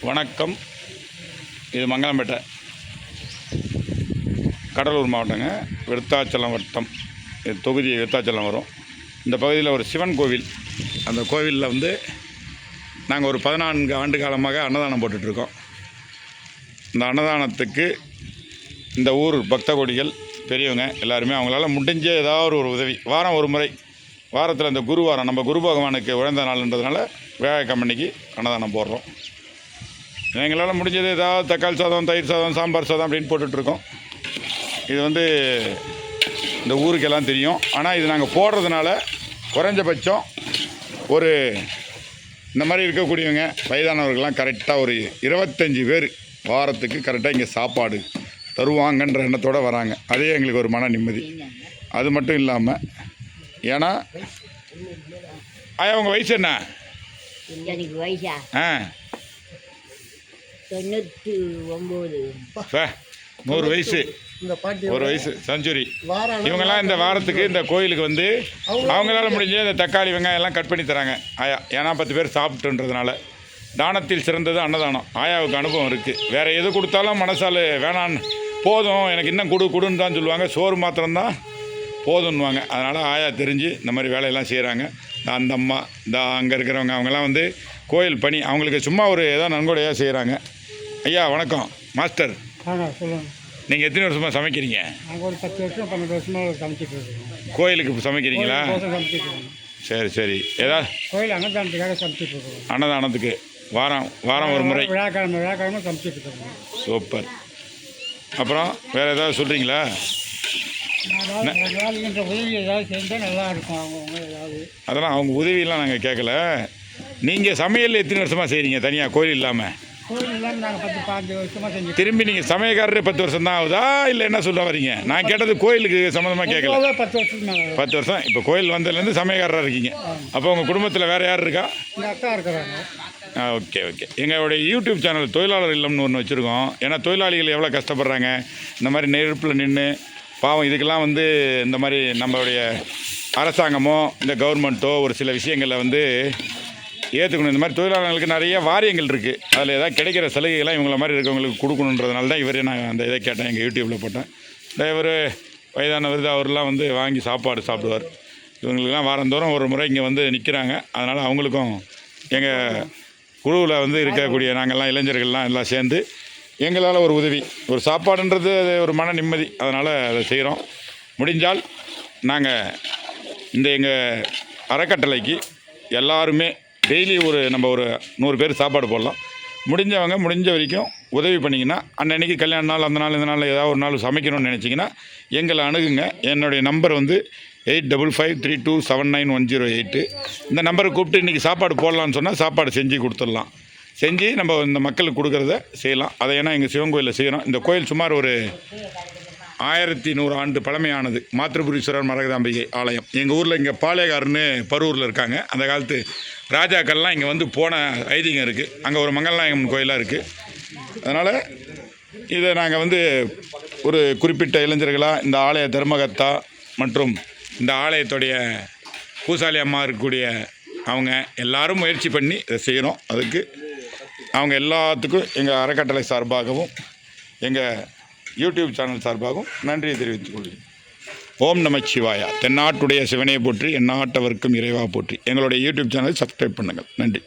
வணக்கம். இது மங்கலம்பேட்டை, கடலூர் மாவட்டங்க. விருத்தாச்சலம் வட்டம். இது தொகுதி விருத்தாச்சலம் வரும். இந்த பகுதியில் ஒரு சிவன் கோவில். அந்த கோவிலில் வந்து நாங்கள் ஒரு 14 ஆண்டு காலமாக அன்னதானம் போட்டுட்ருக்கோம். இந்த அன்னதானத்துக்கு இந்த ஊர் பக்த கோடிகள் பெரியவங்க எல்லாருமே அவங்களால முடிஞ்ச ஏதாவது ஒரு உதவி, வாரம் ஒரு முறை, வாரத்தில் இந்த குருவாரம் நம்ம குரு பகவானுக்கு உழந்த நாள்ன்றதுனால வியாழக்கிழமைக்கு அன்னதானம் போடுறோம். எங்களால் முடிஞ்சது ஏதாவது தக்காளி சாதம், தயிர் சாதம், சாம்பார் சாதம் அப்படின்னு போட்டுட்ருக்கோம். இது வந்து இந்த ஊருக்கெல்லாம் தெரியும். ஆனால் இது நாங்கள் போடுறதுனால குறைஞ்சபட்சம் ஒரு இந்த மாதிரி இருக்கக்கூடியவங்க வயதானவர்கள்லாம் கரெக்டாக ஒரு 25 பேர் வாரத்துக்கு கரெக்டாக இங்கே சாப்பாடு தருவாங்கன்ற எண்ணத்தோடு வராங்க. அதே எங்களுக்கு ஒரு மன நிம்மதி. அது மட்டும் இல்லாமல், ஏன்னா உங்கள் வயசு என்ன? வயசா? 99. 100 வயசு, ஒரு வயசு செஞ்சுரி. இவங்கெல்லாம் இந்த வாரத்துக்கு இந்த கோயிலுக்கு வந்து அவங்களால முடிஞ்ச இந்த தக்காளி வெங்காயம் எல்லாம் கட் பண்ணி தராங்க ஆயா. ஏன்னா 10 பேர் சாப்பிட்டுன்றதுனால. தானத்தில் சிறந்தது அன்னதானம். ஆயாவுக்கு அனுபவம் இருக்குது. வேறு எது கொடுத்தாலும் மனசால் வேணான்னு, போதும் எனக்கு இன்னும் கொடுன்னு தான் சொல்லுவாங்க. சோறு மாத்திரம்தான் போதுன்னுவாங்க. அதனால் ஆயா தெரிஞ்சு இந்த மாதிரி வேலையெல்லாம் செய்கிறாங்க. அந்த அம்மா, அங்கே இருக்கிறவங்க, அவங்கெல்லாம் வந்து கோயில் பணி, அவங்களுக்கு சும்மா ஒரு ஏதோ நன்கொடையாக செய்கிறாங்க. ஐயா வணக்கம். மாஸ்டர் சொல்லுங்கள். நீங்கள் எத்தனை வருஷமாக சமைக்கிறீங்க? நாங்கள் ஒரு 10 வருஷம் 12 வருஷமாக சமைச்சிட்டு இருக்கோம். கோயிலுக்கு சமைக்கிறீங்களா? சரி சரி. ஏதாவது கோயில் அன்னதானத்துக்காக சமைச்சிட்டு இருக்கோம். அன்னதானத்துக்கு வாரம் ஒரு முறை விழாக்கிழமை சமைச்சிட்டு இருக்கோம். சூப்பர். அப்புறம் வேறு ஏதாவது சொல்கிறீங்களா? உதவி ஏதாவது செஞ்சால் நல்லா இருக்கும். அவங்க ஏதாவது அதெல்லாம் அவங்க உதவியெல்லாம் நாங்கள் கேட்கல. நீங்கள் சமையல் எத்தனை வருஷமாக செய்கிறீங்க தனியாக கோயில் இல்லாமல்? கோயில் இல்லாமல் நாங்கள் 10-15 வருஷமாக செஞ்சு. திரும்பி நீங்கள் சமையல்காரரு 10 வருஷம் தான் ஆகுதா இல்லை என்ன சொல்ல வரீங்க? நான் கேட்டது கோயிலுக்கு சம்மந்தமாக கேட்கல. 10 வருஷம். இப்போ கோயில் வந்ததுலேருந்து சமையல்காரராக இருக்கீங்க. அப்போ உங்கள் குடும்பத்தில் வேறு யார் இருக்கா? எங்கள் அக்கா இருக்கிறாங்க. ஓகே. எங்களுடைய யூடியூப் சேனல் தொழிலாளர் இல்லம்னு ஒன்று வச்சுருக்கோம். ஏன்னா தொழிலாளிகள் எவ்வளோ கஷ்டப்படுறாங்க. இந்த மாதிரி நெருப்பில் நின்று பாவம். இதுக்கெல்லாம் வந்து இந்த மாதிரி நம்மளுடைய அரசாங்கமோ இந்த கவர்மெண்ட்டோ ஒரு சில விஷயங்களில் வந்து ஏற்றுக்கணும். இந்த மாதிரி தொழிலாளர்களுக்கு நிறைய வாரியங்கள் இருக்குது. அதில் ஏதாவது கிடைக்கிற சலுகைகள்லாம் இவங்கள மாதிரி இருக்கவங்களுக்கு கொடுக்கணுன்றதுனால தான் இவரே நான் அந்த இதை கேட்டேன். எங்கள் யூடியூப்பில் போட்டேன். இவர் வயதானவர், அவரெலாம் வந்து வாங்கி சாப்பாடு சாப்பிடுவார். இவங்களுக்கெல்லாம் வாரந்தோறும் ஒரு முறை இங்கே வந்து நிற்கிறாங்க. அதனால் அவங்களுக்கும் எங்கள் குழுவில் வந்து இருக்கக்கூடிய நாங்கள்லாம் இளைஞர்கள்லாம் எல்லாம் சேர்ந்து எங்களால் ஒரு உதவி, ஒரு சாப்பாடுன்றது அது ஒரு மன நிம்மதி. அதனால் அதை செய்கிறோம். முடிஞ்சால் நாங்கள் இந்த எங்கள் அறக்கட்டளைக்கு எல்லாருமே டெய்லி நம்ம ஒரு 100 பேர் சாப்பாடு போடலாம். முடிஞ்சவங்க முடிஞ்ச வரைக்கும் உதவி பண்ணிங்கன்னா, அன்னைக்கு கல்யாண நாள், அந்த நாள், இந்த நாள் ஏதாவது ஒரு நாள் சமைக்கணும்னு நினச்சிங்கன்னா எங்களை அணுகுங்க. என்னுடைய நம்பர் வந்து 8553279108. இந்த நம்பரை கூப்பிட்டு இன்றைக்கி சாப்பாடு போடலான்னு சொன்னால் சாப்பாடு செஞ்சு கொடுத்துடலாம். செஞ்சு நம்ம இந்த மக்களுக்கு கொடுக்குறத செய்யலாம். அதை ஏன்னா எங்கள் சிவன் கோயிலில் செய்கிறோம். இந்த கோயில் சுமார் ஒரு 1100 ஆண்டு பழமையானது. மாத்ருபுரீஸ்வரர் மரகதாம்பிகை ஆலயம். எங்கள் ஊரில் இங்கே பாளையக்காரன்னு பரூரில் இருக்காங்க. அந்த காலத்து ராஜாக்கள்லாம் இங்கே வந்து போன ஐதீகம் இருக்குது. அங்கே ஒரு மங்கள்நாயகம்மன் கோயிலாக இருக்குது. அதனால் இதை நாங்கள் வந்து ஒரு குறிப்பிட்ட இளைஞர்களாக இந்த ஆலய தர்மகர்த்தா மற்றும் இந்த ஆலயத்துடைய பூசாலி அம்மா இருக்கக்கூடிய அவங்க எல்லாரும் முயற்சி பண்ணி இதை செய்கிறோம். அதுக்கு அவங்க எல்லாத்துக்கும் எங்கள் அறக்கட்டளை சார்பாகவும் எங்கள் யூடியூப் சேனல் சார்பாகவும் நன்றியை தெரிவித்துக் கொள்கிறேன். ஓம் நமச்சிவாயா. தென்னாட்டுடைய சிவனை போற்றி, எந்நாட்டவர்க்கும் இறைவா போற்றி. எங்களுடைய யூடியூப் சேனலை சப்ஸ்கிரைப் பண்ணுங்கள். நன்றி.